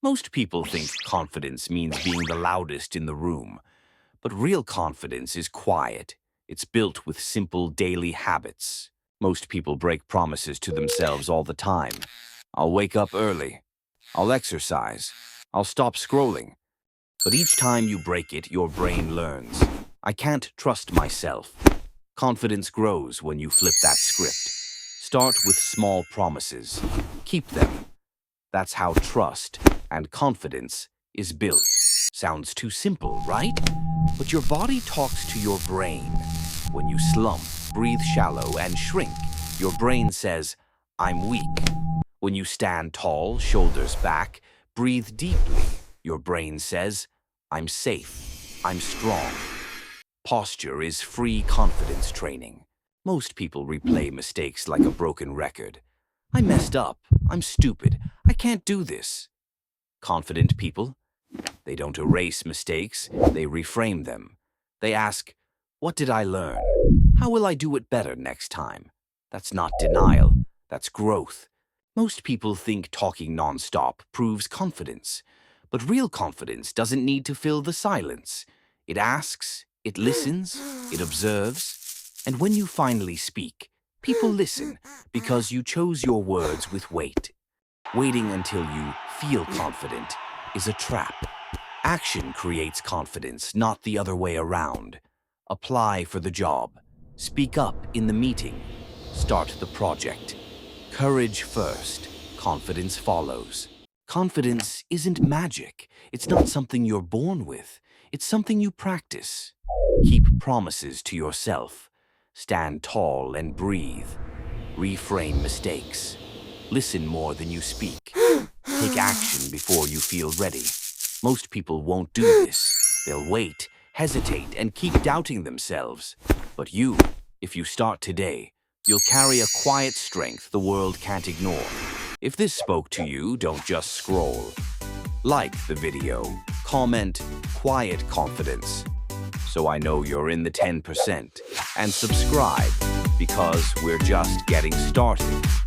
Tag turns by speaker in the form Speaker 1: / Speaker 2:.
Speaker 1: Most people think confidence means being the loudest in the room, but real confidence is quiet. It's built with simple daily habits. Most people break promises to themselves all the time. I'll wake up early. I'll exercise. I'll stop scrolling. But each time you break it, your brain learns. I can't trust myself. Confidence grows when you flip that script. Start with small promises. Keep them. That's how trust and confidence is built. Sounds too simple, right? But your body talks to your brain. When you slump, breathe shallow, and shrink, your brain says, I'm weak. When you stand tall, shoulders back, breathe deeply, your brain says, I'm safe, I'm strong. Posture is free confidence training. Most people replay mistakes like a broken record. I messed up. I'm stupid. I can't do this. Confident people, they don't erase mistakes, they reframe them. They ask, what did I learn? How will I do it better next time? That's not denial, that's growth. Most people think talking nonstop proves confidence, but real confidence doesn't need to fill the silence. It asks, it listens, it observes, and when you finally speak, people listen because you chose your words with weight. Waiting until you feel confident is a trap. Action creates confidence, not the other way around. Apply for the job. Speak up in the meeting. Start the project. Courage first, confidence follows. Confidence isn't magic. It's not something you're born with. It's something you practice. Keep promises to yourself. Stand tall and breathe. Reframe mistakes. Listen more than you speak. Take action before you feel ready. Most people won't do this. They'll wait, hesitate, and keep doubting themselves. But you, if you start today, you'll carry a quiet strength the world can't ignore. If this spoke to you, don't just scroll. Like the video. Comment, quiet confidence, so I know you're in the 10%. And subscribe, because we're just getting started.